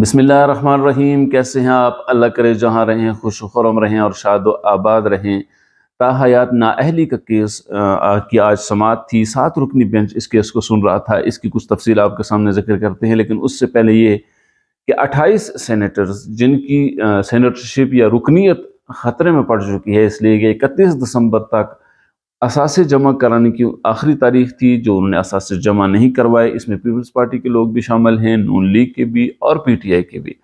बिस्मिल्लाहिर्रहमानिर्रहीम। कैसे हैं आप? अल्लाह करे जहाँ रहें खुश खुर्रम रहें और शाद व आबाद रहें। ताहयात नाअहली का केस की आज समाअत थी। 7 रुकनी बेंच इस केस को सुन रहा था। इसकी कुछ तफसील आपके सामने ज़िक्र करते हैं, लेकिन उससे पहले ये कि 28 सेनेटर्स जिनकी सेनेटरशिप या रुकनीत ख़तरे में पड़ चुकी है, इसलिए कि 31 दिसंबर तक असासे जमा कराने की आखिरी तारीख थी, जो उन्होंने असासे जमा नहीं करवाए। इसमें पीपल्स पार्टी के लोग भी शामिल हैं, नून लीग के भी और पीटीआई के भी।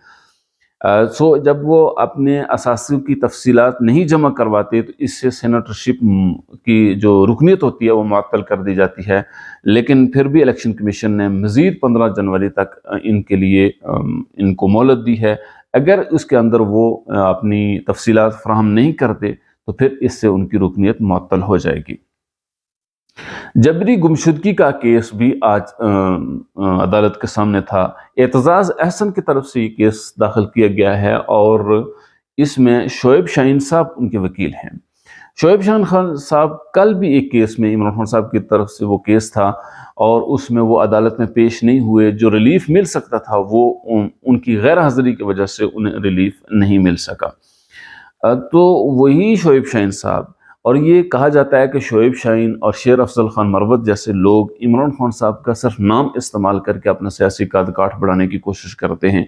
जब वो अपने असासों की तफसीलात नहीं जमा करवाते तो इससे सेनेटरशिप की जो रुकनीत होती है वो मुअत्तल कर दी जाती है। लेकिन फिर भी इलेक्शन कमीशन ने मज़ीद 15 जनवरी तक इनके लिए इनको मोहलत दी है। अगर उसके अंदर वो अपनी तफसीलात फराहम नहीं करते तो फिर इससे उनकी रुकनीत मुअत्तल हो जाएगी। जबरी गुमशुदगी का केस भी आज अदालत के सामने था। एतजाज़ अहसन की तरफ से ये केस दाखिल किया गया है और इसमें शोएब शाहीन साहब उनके वकील हैं। शोएब शाहीन खान साहब कल भी एक केस में इमरान खान साहब की तरफ से वो केस था और उसमें वो अदालत में पेश नहीं हुए। जो रिलीफ मिल सकता था वो उनकी गैर हाज़िरी की वजह से उन्हें रिलीफ नहीं मिल सका। तो वही शोएब शाहीन साहब, और ये कहा जाता है कि शोएब शाहीन और शेर अफजल खान मरवत जैसे लोग इमरान खान साहब का सिर्फ नाम इस्तेमाल करके अपना सियासी काट बढ़ाने की कोशिश करते हैं।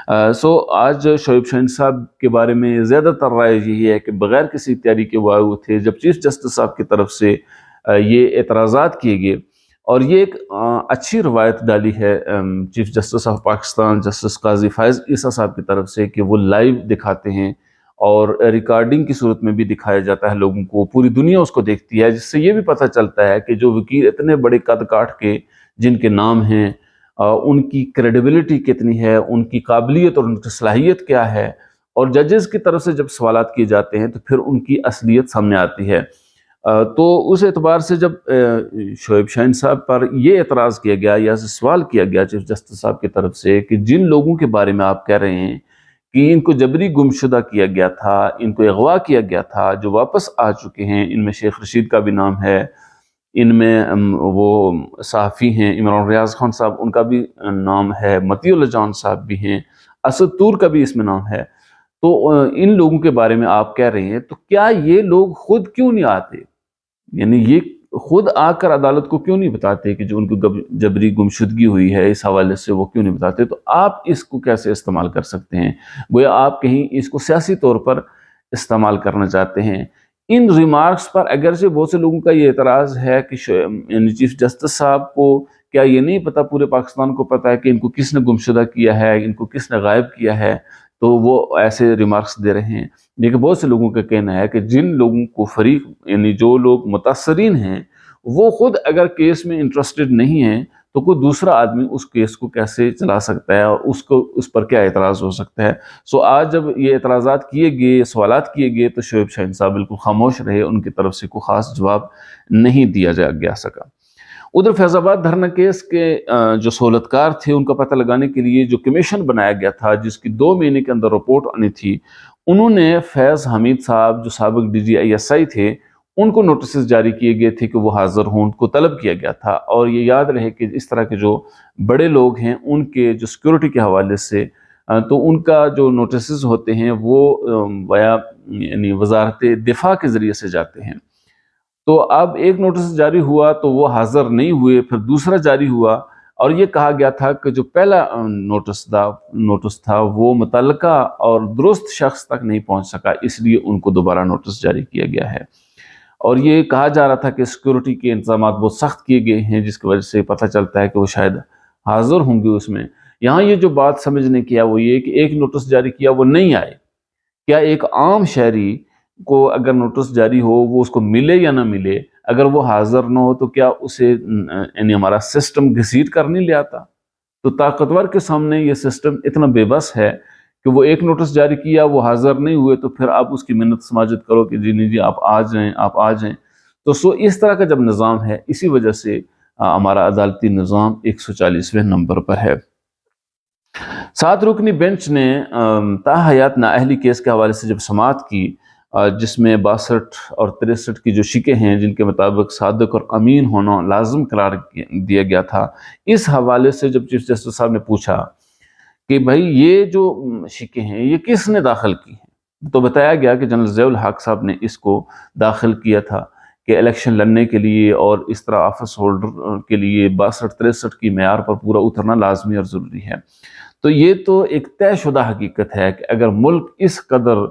आज शोएब शाहीन साहब के बारे में ज़्यादातर राय यही है कि बग़ैर किसी तैयारी के वो आए हुए थे। जब चीफ जस्टिस साहब की तरफ से ये एतराज़ात किए गए और ये एक अच्छी रवायत डाली है chief justice of Pakistan justice Qazi Faez Isa sahab की तरफ से कि वो लाइव दिखाते हैं और रिकॉर्डिंग की सूरत में भी दिखाया जाता है लोगों को, पूरी दुनिया उसको देखती है, जिससे ये भी पता चलता है कि जो वकील इतने बड़े कद काठ के जिनके नाम हैं उनकी क्रेडिबिलिटी कितनी है, उनकी काबिलियत और उनकी सलाहियत क्या है। और जजेस की तरफ से जब सवालात किए जाते हैं तो फिर उनकी असलियत सामने आती है। तो उस एतबार से जब शोएब शाहीन साहब पर ये एतराज़ किया गया या सवाल किया गया चीफ जस्टिस साहब की तरफ से कि जिन लोगों के बारे में आप कह रहे हैं कि इनको जबरी गुमशुदा किया गया था, इनको अगवा किया गया था, जो वापस आ चुके हैं, इनमें शेख रशीद का भी नाम है, इनमें वो सहाफ़ी हैं इमरान रियाज़ खान साहब, उनका भी नाम है, मतीउल्लाह जान साहब भी हैं, असद तूर का भी इसमें नाम है। तो इन लोगों के बारे में आप कह रहे हैं, तो क्या ये लोग खुद क्यों नहीं आते? यानी ये खुद आकर अदालत को क्यों नहीं बताते कि जो उनको जबरी गुमशुदगी हुई है, इस हवाले से वो क्यों नहीं बताते? तो आप इसको कैसे इस्तेमाल कर सकते हैं? गोया आप कहीं इसको सियासी तौर पर इस्तेमाल करना चाहते हैं। इन रिमार्क्स पर अगरचे बहुत से लोगों का ये एतराज़ है कि यानी चीफ जस्टिस साहब को क्या ये नहीं पता, पूरे पाकिस्तान को पता है कि इनको किसने गुमशुदा किया है, इनको किसने गायब किया है, तो वो ऐसे रिमार्क्स दे रहे हैं। लेकिन बहुत से लोगों का कहना है कि जिन लोगों को फरीक यानी जो लोग मुतासरीन हैं वो खुद अगर केस में इंटरेस्टेड नहीं है तो कोई दूसरा आदमी उस केस को कैसे चला सकता है और उसको उस पर क्या एतराज़ हो सकता है। आज जब ये एतराज़ात किए गए, सवालात किए गए, तो शोएब शाहीन साहब बिल्कुल खामोश रहे, उनकी तरफ से कोई ख़ास जवाब नहीं दिया जा सका। उधर फैज़ाबाद धरना केस के जो सहूलतकार थे उनका पता लगाने के लिए जो कमीशन बनाया गया था, जिसकी 2 महीने के अंदर रिपोर्ट आनी थी, उन्होंने फैज़ हमीद साहब जो साबिक DGI थे, उनको नोटिस जारी किए गए थे कि वो हाज़िर हों, उनको तलब किया गया था। और ये याद रहे कि इस तरह के जो बड़े लोग हैं उनके जो सिक्योरिटी के हवाले से तो उनका जो नोटिस होते हैं वो वया यानी वजारत दिफा के ज़रिए से जाते हैं। तो अब एक नोटिस जारी हुआ तो वो हाज़िर नहीं हुए, फिर दूसरा जारी हुआ और ये कहा गया था कि जो पहला नोटिस था वो मुतल्लका और दुरुस्त शख्स तक नहीं पहुंच सका, इसलिए उनको दोबारा नोटिस जारी किया गया है। और ये कहा जा रहा था कि सिक्योरिटी के इंतजाम बहुत सख्त किए गए हैं, जिसकी वजह से पता चलता है कि वो शायद हाज़िर होंगे उसमें। यहाँ ये जो बात समझने की है वो ये कि एक नोटिस जारी किया वो नहीं आए, क्या एक आम शहरी को अगर नोटिस जारी हो वो उसको मिले या ना मिले, अगर वो हाजिर ना हो तो क्या उसे यानी हमारा सिस्टम घसीट कर नहीं ले आता? तो ताकतवर के सामने ये सिस्टम इतना बेबस है कि वो एक नोटिस जारी किया, वो हाजिर नहीं हुए, तो फिर आप उसकी मिन्नत समाजत करो कि जी नहीं जी आप आ जाएं, आप आ जाएं। तो इस तरह का जब निज़ाम है, इसी वजह से हमारा अदालती निज़ाम 140वें नंबर पर है। 7 रुकनी बेंच ने ताहयात नाअहली केस के हवाले से जब समाअत की, जिसमें 62 और 63 की जो शिकें हैं जिनके मुताबिक सादिक और अमीन होना लाजम करार दिया गया था, इस हवाले से जब चीफ जस्टिस साहब ने पूछा کہ بھائی یہ جو شکیں ہیں یہ کس نے داخل کی ہیں، تو بتایا گیا کہ جنرل ضیاء الحق صاحب نے اس کو داخل کیا تھا کہ الیکشن لڑنے کے لیے اور اس طرح آفس ہولڈر کے لیے 62-63 کی معیار پر پورا اترنا لازمی اور ضروری ہے۔ تو یہ تو ایک طے شدہ حقیقت ہے کہ اگر ملک اس قدر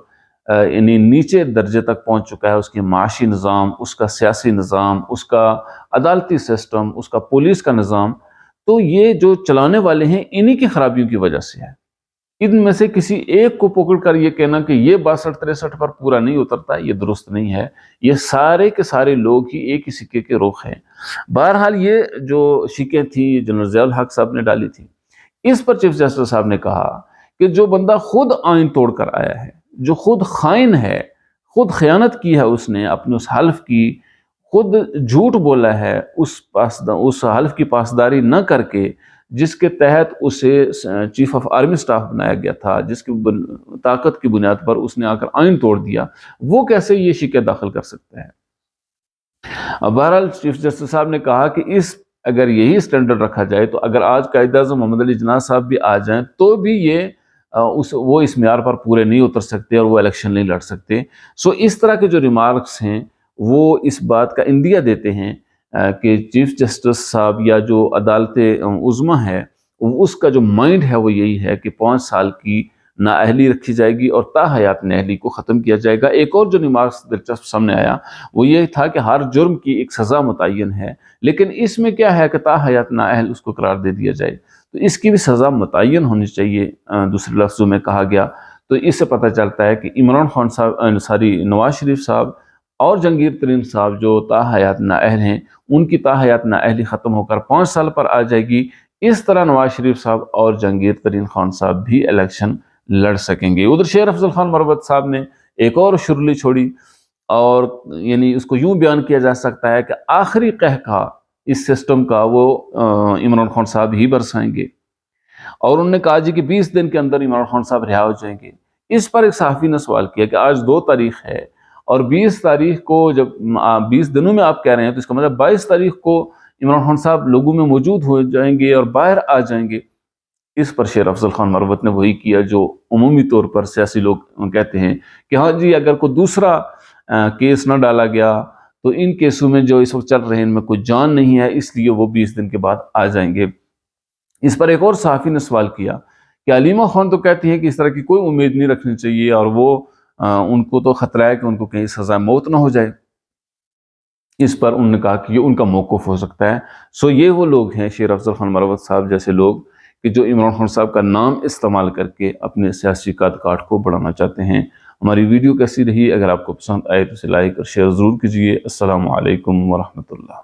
یعنی نیچے درجے تک پہنچ چکا ہے، اس کی معاشی نظام، اس کا سیاسی نظام، اس کا عدالتی سسٹم، اس کا پولیس کا نظام، تو یہ جو چلانے والے ہیں انہی کی خرابیوں کی وجہ سے ہے۔ ان میں سے کسی ایک کو پکڑ کر یہ کہنا کہ یہ 62-63 پر پورا نہیں اترتا، یہ درست نہیں ہے۔ یہ سارے کے سارے لوگ ہی ایک ہی سکے کے رخ ہیں۔ بہرحال یہ جو شکیں تھیں جنرل ضیاء الحق صاحب نے ڈالی تھی، اس پر چیف جسٹس صاحب نے کہا کہ جو بندہ خود آئین توڑ کر آیا ہے، جو خود خائن ہے، خود خیانت کی ہے، اس نے اپنے اس حلف کی، خود جھوٹ بولا ہے، اس حلف کی پاسداری نہ کر کے، جس کے تحت اسے چیف آف آرمی سٹاف بنایا گیا تھا، جس کی طاقت کی بنیاد پر اس نے آ کر آئین توڑ دیا، وہ کیسے یہ شکایت داخل کر سکتا ہے؟ بہرحال چیف جسٹس صاحب نے کہا کہ اگر یہی سٹینڈرڈ رکھا جائے تو اگر آج قائد اعظم محمد علی جناح صاحب بھی آ جائیں تو بھی وہ اس معیار پر پورے نہیں اتر سکتے اور وہ الیکشن نہیں لڑ سکتے۔ سو اس طرح کے جو ریمارکس ہیں وہ اس بات کا اندیہ دیتے ہیں کہ چیف جسٹس صاحب یا جو عدالت عظمیٰ ہے اس کا جو مائنڈ ہے وہ یہی ہے کہ 5 سال کی نااہلی رکھی جائے گی اور تا حیات نااہلی کو ختم کیا جائے گا۔ ایک اور جو ریمارکس دلچسپ سامنے آیا وہ یہ تھا کہ ہر جرم کی ایک سزا متعین ہے، لیکن اس میں کیا ہے کہ تا حیات نااہل اس کو قرار دے دیا جائے، تو اس کی بھی سزا متعین ہونی چاہیے، دوسرے لفظوں میں کہا گیا۔ تو اس سے پتہ چلتا ہے کہ عمران خان صاحب نواز شریف صاحب اور جہانگیر ترین صاحب جو تا حیات نااہل ہیں، ان کی تا حیات نااہلی ختم ہو کر 5 سال پر آ جائے گی۔ اس طرح نواز شریف صاحب اور جہانگیر ترین خان صاحب بھی الیکشن لڑ سکیں گے۔ ادھر شیر افضل خان مروت صاحب نے ایک اور شرلی چھوڑی، اور یعنی اس کو یوں بیان کیا جا سکتا ہے کہ آخری قہقہ اس سسٹم کا وہ عمران خان صاحب ہی برسائیں گے، اور انہوں نے کہا جی کہ 20 دن کے اندر عمران خان صاحب رہا ہو جائیں گے۔ اس پر ایک صحافی نے سوال کیا کہ آج 2 تاریخ ہے اور 20 تاریخ کو جب 20 دنوں میں آپ کہہ رہے ہیں تو اس کا مطلب 22 تاریخ کو عمران خان صاحب لوگوں میں موجود ہو جائیں گے اور باہر آ جائیں گے۔ اس پر شیر افضل خان مروت نے وہی کیا جو عمومی طور پر سیاسی لوگ کہتے ہیں کہ ہاں جی اگر کوئی دوسرا کیس نہ ڈالا گیا تو ان کیسوں میں جو اس وقت چل رہے ہیں ان میں کوئی جان نہیں ہے، اس لیے وہ 20 دن کے بعد آ جائیں گے۔ اس پر ایک اور صحافی نے سوال کیا کہ علیمہ خان تو کہتی ہیں کہ اس طرح کی کوئی امید نہیں رکھنی چاہیے اور وہ ان کو تو خطرہ ہے کہ ان کو کہیں سزا موت نہ ہو جائے۔ اس پر انہوں نے کہا کہ یہ ان کا موقف ہو سکتا ہے۔ سو یہ وہ لوگ ہیں شیر افضل خان مروت صاحب جیسے لوگ کہ جو عمران خان صاحب کا نام استعمال کر کے اپنے سیاسی قد کاٹ کو بڑھانا چاہتے ہیں۔ ہماری ویڈیو کیسی رہی؟ اگر آپ کو پسند آئے تو اسے لائک اور شیئر ضرور کیجیے۔ السلام علیکم ورحمۃ اللہ۔